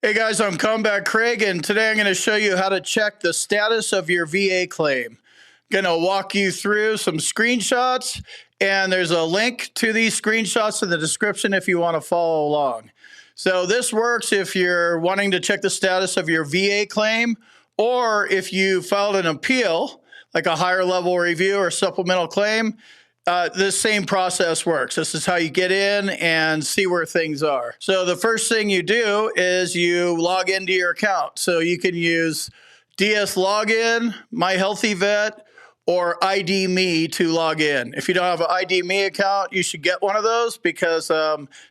Hey guys, I'm Combat Craig, and today I'm going to show you how to check the status of your VA claim. Going to walk you through some screenshots, and there's a link to these screenshots in the description if you want to follow along. So this works if you're wanting to check the status of your VA claim, or if you filed an appeal, like a higher level review or supplemental claim. This same process works. This is how you get in and see where things are. So the first thing you do is you log into your account. So you can use DS Login, My Healthy Vet, or ID Me to log in. If you don't have an ID Me account, you should get one of those because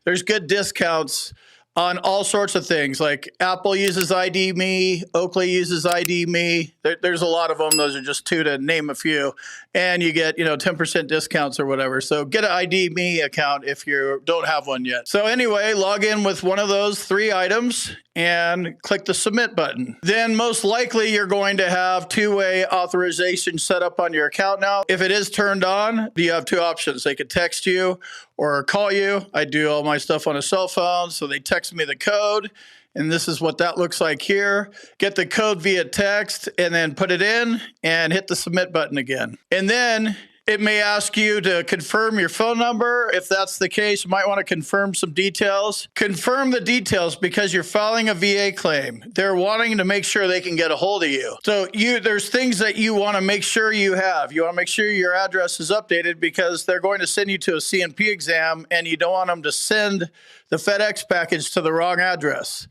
there's good discounts on all sorts of things. Like Apple uses ID Me, Oakley uses ID Me. There's a lot of them. Those are just two to name a few. And you get, 10% discounts or whatever. So get an ID Me account if you don't have one yet. So anyway, log in with one of those 3 items and click the submit button. Then most likely you're going to have two-way authorization set up on your account now. If it is turned on, you have 2 options. They could text you or call you. I do all my stuff on a cell phone, so they text me the code, and this is what that looks like here. Get the code via text and then put it in and hit the submit button again. And then it may ask you to confirm your phone number. If that's the case, you might want to confirm some details. Confirm the details because you're filing a VA claim. They're wanting to make sure they can get a hold of you. So there's things that you want to make sure you have. You want to make sure your address is updated because they're going to send you to a CNP exam and you don't want them to send the FedEx package to the wrong address.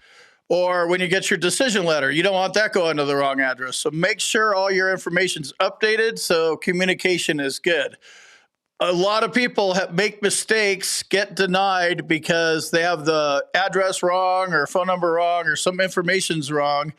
Or when you get your decision letter, you don't want that going to the wrong address. So make sure all your information is updated so communication is good. A lot of people make mistakes, get denied because they have the address wrong or phone number wrong or some information's wrong.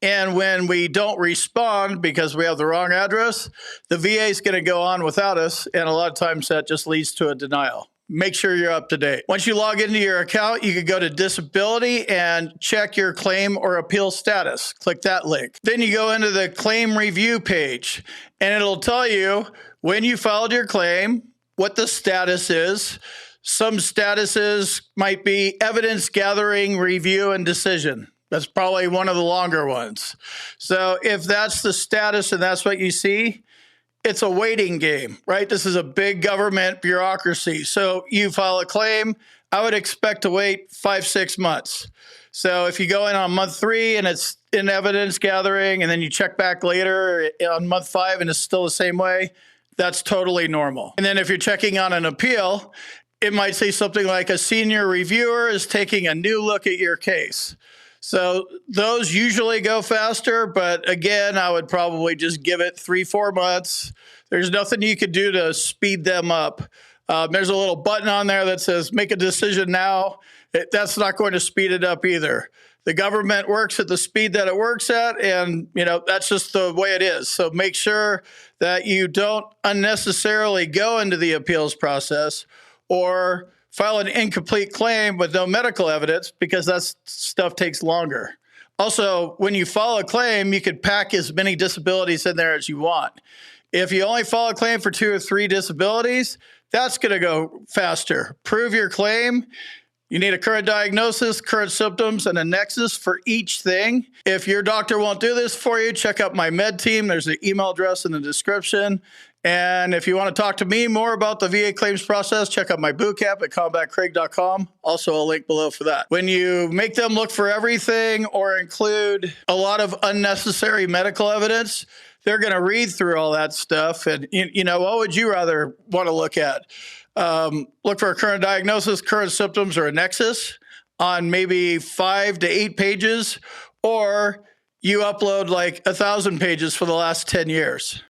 And when we don't respond because we have the wrong address, the VA is going to go on without us. And a lot of times that just leads to a denial. Make sure you're up to date. Once you log into your account, you can go to disability and check your claim or appeal status. Click that link. Then you go into the claim review page and it'll tell you when you filed your claim, what the status is. Some statuses might be evidence gathering, review, and decision. That's probably one of the longer ones. So if that's the status and that's what you see, it's a waiting game, right? This is a big government bureaucracy. So you file a claim, I would expect to wait 5-6 months. So if you go in on month 3 and it's in evidence gathering, and then you check back later on month 5 and it's still the same way, that's totally normal. And then if you're checking on an appeal, it might say something like a senior reviewer is taking a new look at your case. So those usually go faster, but again, I would probably just give it 3-4 months. There's nothing you could do to speed them up. There's a little button on there that says make a decision now. That's not going to speed it up either. The government works at the speed that it works at, and that's just the way it is. So make sure that you don't unnecessarily go into the appeals process or file an incomplete claim with no medical evidence because that stuff takes longer. Also, when you file a claim, you could pack as many disabilities in there as you want. If you only file a claim for 2 or 3 disabilities, that's going to go faster. Prove your claim. You need a current diagnosis, current symptoms, and a nexus for each thing. If your doctor won't do this for you, check out my med team. There's an email address in the description. And if you want to talk to me more about the VA claims process, check out my bootcamp at combatcraig.com. Also a link below for that. When you make them look for everything or include a lot of unnecessary medical evidence, they're going to read through all that stuff. And, what would you rather want to look at? Look for a current diagnosis, current symptoms, or a nexus on maybe 5 to 8 pages, or you upload like 1,000 pages for the last 10 years.